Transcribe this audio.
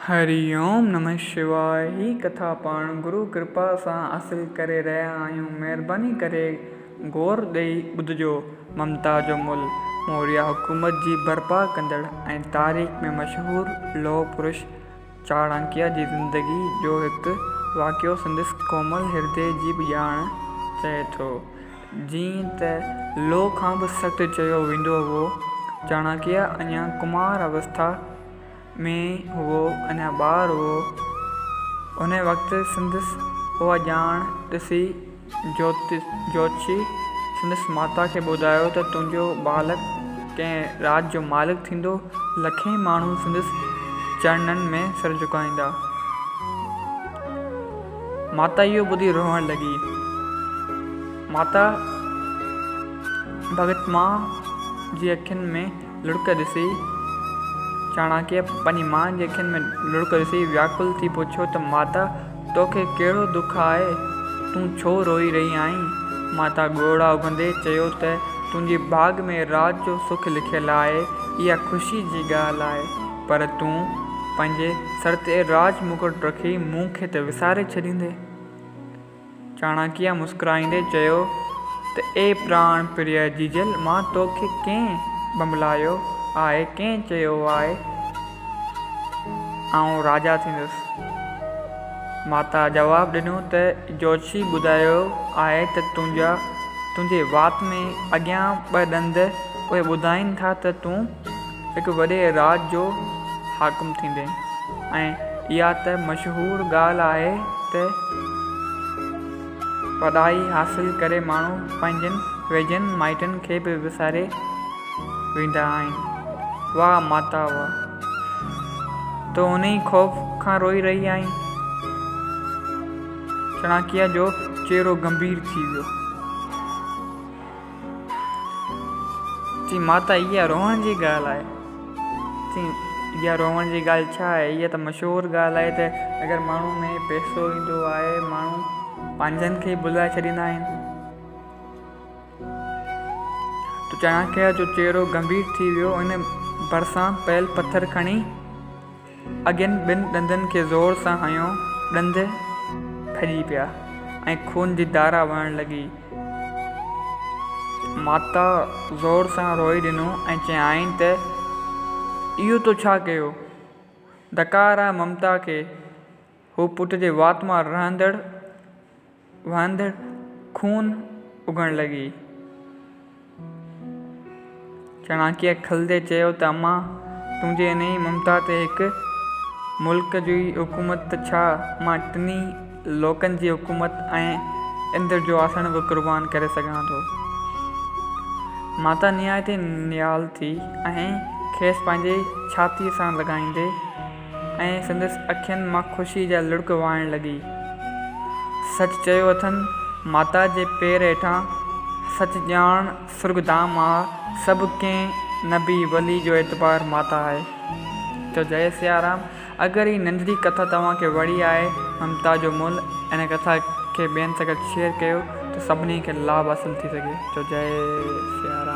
हरिओम नमः शिवाय। ही कथा पाण गुरु कृपा सां हासिल करे रहिया आहियूं। महिरबानी करे गौर ॾेई ॿुधिजो। ममता जो मुल्ह मौर्य हुकूमत जी बर्पा कंदड़ ऐं तारीख़ में मशहूरु लोह पुरुष चाणक्य जी ज़िंदगी जो हिकु वाक़ियो संदसि कोमल हृदय जी बि ॼाण चए थो। जीअं त लोह खां बि सख़्तु चयो वेंदो हो, चाणक्य अञा कुमार अवस्था में हुओ, अञा ॿार हुओ। उन वक़्तु संदसि उहा ॼाण ॾिसी ज्योतिषी संदसि माता खे ॿुधायो त तुंहिंजो बालक कंहिं राज जो मालिक थींदो। लखें माण्हू संदसि चरणनि में सिर झुकाईंदा। माता इहो ॿुधी रोअण लॻी। माता भगत मां जी अखियुनि में लुढ़क ॾिसी चाणक्य पंहिंजी मां जी अखियुनि में लुढ़क ॾिसी व्याकुल थी पुछियो त माता, तोखे कहिड़ो दुख आहे? तूं छो रोई रही आहीं? माता ॻोड़ा उगंदे चयो त तुंहिंजी भाग में राज जो सुख लिखियलु आहे। इहा ख़ुशी जी ॻाल्हि आहे, पर तूं पंहिंजे सर ते राज मुकुट रखी मूंखे त विसारे छॾींदे। चाणक्य मुस्कुराईंदे चयो त ए प्राण प्रिय जीजल, मां तोखे कंहिं बमलायो आहे? कंहिं चयो आहे आउं राजा थींदुसि? माता जवाबु ॾिनो त ज्योतिषी ॿुधायो आहे त तुंहिंजे वात में अॻियां 2 ॾंद उहे ॿुधाइनि था त तूं हिकु वॾे राज जो हाकुम थींदे। ऐं इहा त मशहूरु ॻाल्हि आहे त पढ़ाई हासिल करे माण्हू पंहिंजनि वेझनि माइटनि खे बि विसारे वेंदा आहिनि। वाह माता वाह, तो उन ई ख़ौफ़ खां रोई रही आहीं? चाणक्य जो चेहरो गंभीर थी वियो। चई, माता इहा रोअण जी ॻाल्हि आहे? चई, इहा रोअण जी ॻाल्हि छा आहे? इहा त मशहूरु ॻाल्हि आहे त अगरि माण्हू में पैसो ईंदो आहे, माण्हू पंहिंजनि खे बुलाए छॾींदा आहिनि। तो चाणक्य जो चेहरो गंभीर थी वियो। इन भरिसां पयल पथर खणी अॻियनि 2 ॾंदनि खे ज़ोर सां हयो। ॾंद फॼी पिया ऐं खून जी धारा वहण लॻी। माता ज़ोर सां रोई ॾिनो ऐं चयाईं त इहो तो छा कयो? धकार आहे ममता खे। हू पुट जे वात मां वहंदड़ खून उगण लॻी। चाणक्य खलंदे चयो त अम्मा, तुंहिंजे इन ई ममता ते हिकु मुल्क जी हुकूमत त छा, मां 3 लोकनि जी हुकूमत ऐं इंद्र जो आसन बि क़ुर्बान करे सघां थो। माता निहायत निहाल थी ऐं खेसि पंहिंजे छातीअ सां लॻाईंदे ऐं संदसि अखियुनि मां ख़ुशी जा लुढ़क वहण लॻी। सच चयो अथनि, माता जे पेर हेठां सच ॼाण सुर्गधाम आहे। सभु कंहिं नबी वली जो एतबार माता आहे। तो जय सियाराम। अगरि ही नंढड़ी कथा तव्हांखे वणी आहे, ममता जो मुल्ह, इन कथा खे ॿियनि सां गॾु शेयर कयो त सभिनी खे लाभ हासिल थी सघे। तो जय सियाराम।